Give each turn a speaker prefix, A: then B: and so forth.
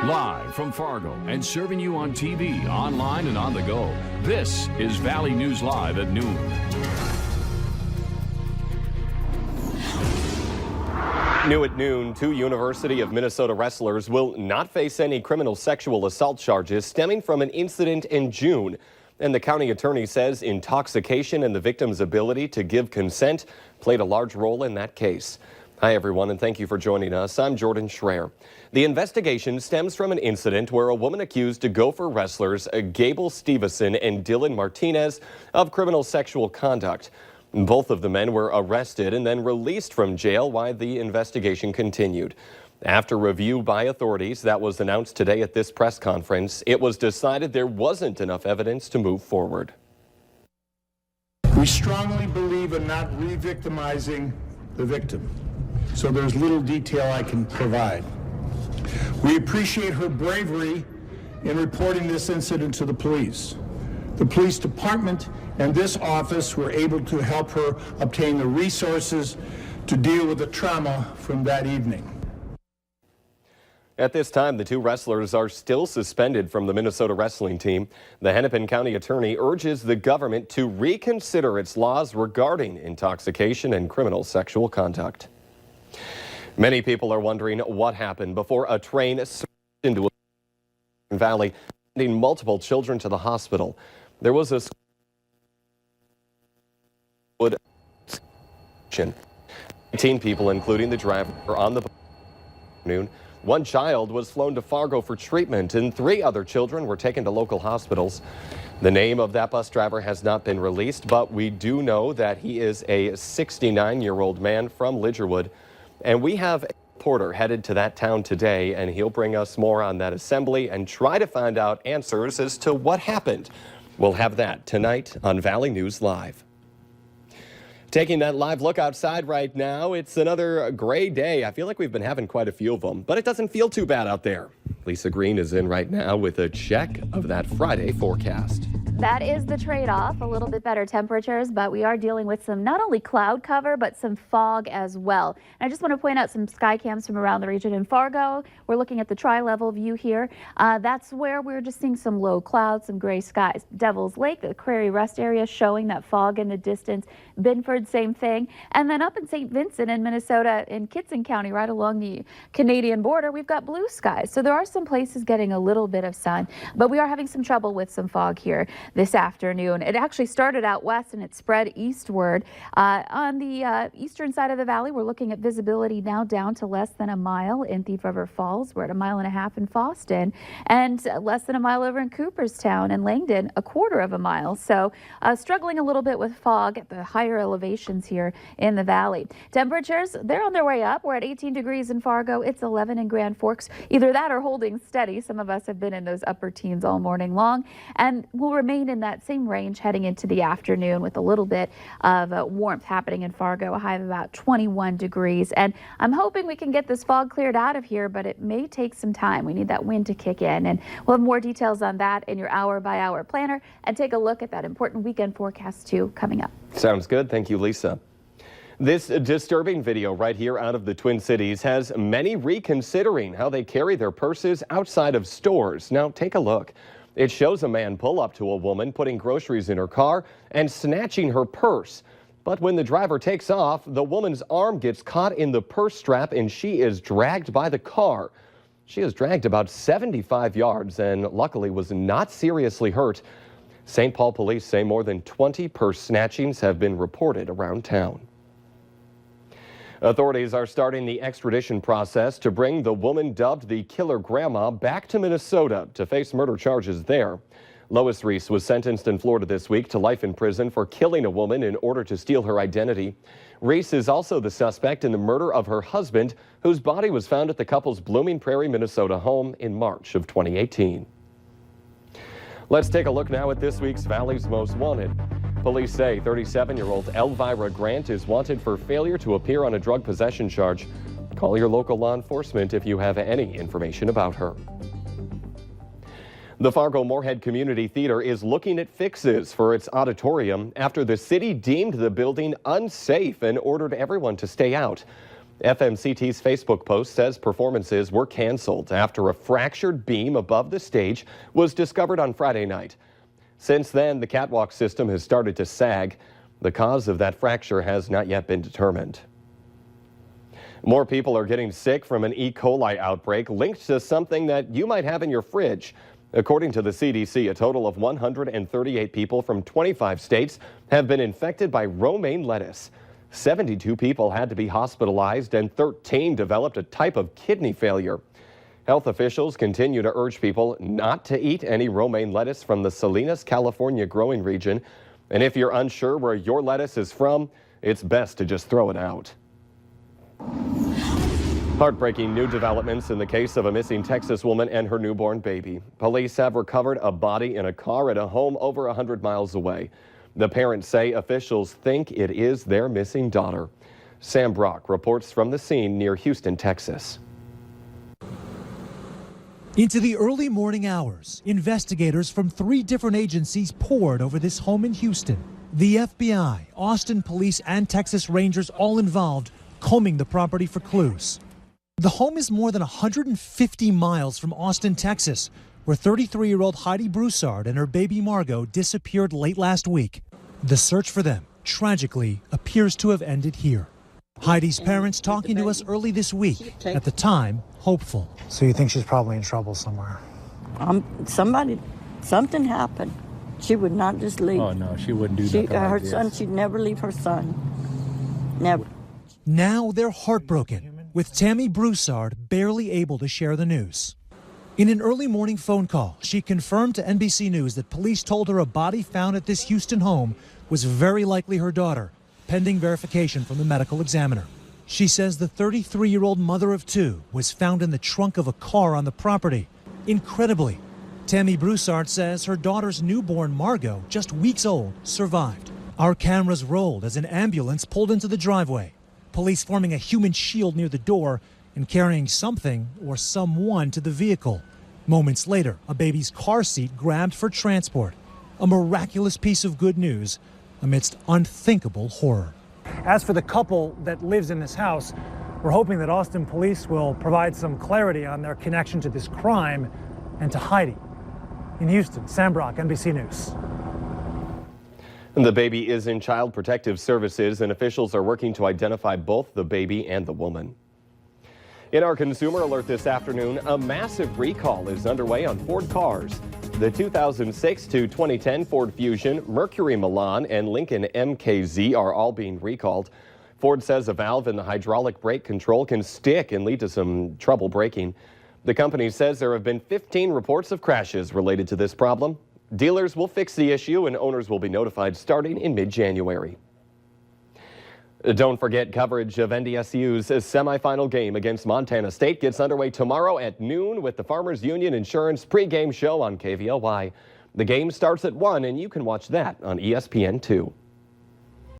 A: Live from Fargo and serving you on TV, online, and on the go. This is Valley News Live at noon.
B: New at noon, 2 University of Minnesota wrestlers will not face any criminal sexual assault charges stemming from an incident in June. And the county attorney says intoxication and the victim's ability to give consent played a large role in that case. Hi, everyone, and thank you for joining us. I'm Jordan Schreier. The investigation stems from an incident where a woman accused Gopher wrestlers Gable Stevenson and Dylan Martinez of criminal sexual conduct. Both of the men were arrested and then released from jail while the investigation continued. After review by authorities that was announced today at this press conference, it was decided there wasn't enough evidence to move forward.
C: We strongly believe in not re-victimizing the victim, so there's little detail I can provide. We appreciate her bravery in reporting this incident to the police. The police department and this office were able to help her obtain the resources to deal with the trauma from that evening.
B: At this time, the 2 wrestlers are still suspended from the Minnesota wrestling team. The Hennepin County attorney urges the government to reconsider its laws regarding intoxication and criminal sexual conduct. Many people are wondering what happened before a train smashed into a valley, sending multiple children to the hospital. There was a 18 people, including the driver, on the afternoon. 1 child was flown to Fargo for treatment, and 3 other children were taken to local hospitals. The name of that bus driver has not been released, but we do know that he is a 69-year-old man from Lidgerwood. And we have a reporter headed to that town today, and he'll bring us more on that assembly and try to find out answers as to what happened. We'll have that tonight on Valley News Live. Taking that live look outside right now, it's another gray day. I feel like we've been having quite a few of them, but it doesn't feel too bad out there. Lisa Green is in right now with a check of that Friday forecast.
D: That is the trade-off, a little bit better temperatures, but we are dealing with some not only cloud cover, but some fog as well. And I just want to point out some sky cams from around the region in Fargo. We're looking at the tri-level view here. That's where we're just seeing some low clouds, some gray skies. Devil's Lake, the Prairie Rest area, showing that fog in the distance. Binford, same thing. And then up in St. Vincent in Minnesota, in Kitson County, right along the Canadian border, we've got blue skies. So there are some places getting a little bit of sun, but we are having some trouble with some fog here this afternoon. It actually started out west and it spread eastward. On the eastern side of the valley, we're looking at visibility now down to less than a mile in Thief River Falls. We're at 1.5 miles in Foston, and less than a mile over in Cooperstown and Langdon, 1/4 mile. So struggling a little bit with fog at the higher elevations here in the valley. Temperatures, they're on their way up. We're at 18 degrees in Fargo. It's 11 in Grand Forks. Either that or holding steady. Some of us have been in those upper teens all morning long, and will remain in that same range heading into the afternoon with a little bit of warmth happening in Fargo, a high of about 21 degrees. And I'm hoping we can get this fog cleared out of here, but it may take some time. We need that wind to kick in, and we'll have more details on that in your hour-by-hour planner, and take a look at that important weekend forecast too coming up.
B: Sounds good. Thank you, Lisa. This disturbing video right here out of the Twin Cities has many reconsidering how they carry their purses outside of stores. Now take a look. It shows a man pull up to a woman putting groceries in her car and snatching her purse. But when the driver takes off, the woman's arm gets caught in the purse strap and she is dragged by the car. She is dragged about 75 yards and luckily was not seriously hurt. St. Paul police say more than 20 purse snatchings have been reported around town. Authorities are starting the extradition process to bring the woman dubbed the Killer Grandma back to Minnesota to face murder charges there. Lois Reese was sentenced in Florida this week to life in prison for killing a woman in order to steal her identity. Reese is also the suspect in the murder of her husband, whose body was found at the couple's Blooming Prairie, Minnesota home in March of 2018. Let's take a look now at this week's Valley's Most Wanted. Police say 37-year-old Elvira Grant is wanted for failure to appear on a drug possession charge. Call your local law enforcement if you have any information about her. The Fargo-Moorhead Community Theater is looking at fixes for its auditorium after the city deemed the building unsafe and ordered everyone to stay out. FMCT's Facebook post says performances were canceled after a fractured beam above the stage was discovered on Friday night. Since then, the catwalk system has started to sag. The cause of that fracture has not yet been determined. More people are getting sick from an E. coli outbreak linked to something that you might have in your fridge. According to the CDC, a total of 138 people from 25 states have been infected by romaine lettuce. 72 people had to be hospitalized and 13 developed a type of kidney failure. Health officials continue to urge people not to eat any romaine lettuce from the Salinas, California growing region. And if you're unsure where your lettuce is from, it's best to just throw it out. Heartbreaking new developments in the case of a missing Texas woman and her newborn baby. Police have recovered a body in a car at a home over 100 miles away. The parents say officials think it is their missing daughter. Sam Brock reports from the scene near Houston, Texas.
E: Into the early morning hours, investigators from 3 different agencies poured over this home in Houston. The FBI, Austin Police, and Texas Rangers all involved, combing the property for clues. The home is more than 150 miles from Austin, Texas, where 33-year-old Heidi Broussard and her baby Margot disappeared late last week. The search for them, tragically, appears to have ended here. Heidi's parents talking to us early this week, at the time, hopeful.
F: So you think she's probably in trouble somewhere?
G: Something happened. She would not just leave.
H: Oh, no, she wouldn't do nothing
G: Her
H: like
G: son,
H: this.
G: she'd never leave her son. Never.
E: Now they're heartbroken, with Tammy Broussard barely able to share the news. In an early morning phone call, she confirmed to NBC News that police told her a body found at this Houston home was very likely her daughter, pending verification from the medical examiner. She says the 33-year-old mother of 2 was found in the trunk of a car on the property. Incredibly, Tammy Broussard says her daughter's newborn Margot, just weeks old, survived. Our cameras rolled as an ambulance pulled into the driveway, police forming a human shield near the door and carrying something or someone to the vehicle. Moments later, a baby's car seat grabbed for transport. A miraculous piece of good news amidst unthinkable horror.
F: As for the couple that lives in this house, we're hoping that Austin Police will provide some clarity on their connection to this crime and to Heidi. In Houston, Sam Brock, NBC News.
B: The baby is in Child Protective Services, and officials are working to identify both the baby and the woman. In our consumer alert this afternoon, a massive recall is underway on Ford cars. The 2006 to 2010 Ford Fusion, Mercury Milan, and Lincoln MKZ are all being recalled. Ford says a valve in the hydraulic brake control can stick and lead to some trouble braking. The company says there have been 15 reports of crashes related to this problem. Dealers will fix the issue and owners will be notified starting in mid-January. Don't forget, coverage of NDSU's semifinal game against Montana State gets underway tomorrow at noon with the Farmers Union Insurance pregame show on KVLY. The game starts at 1 and you can watch that on ESPN2.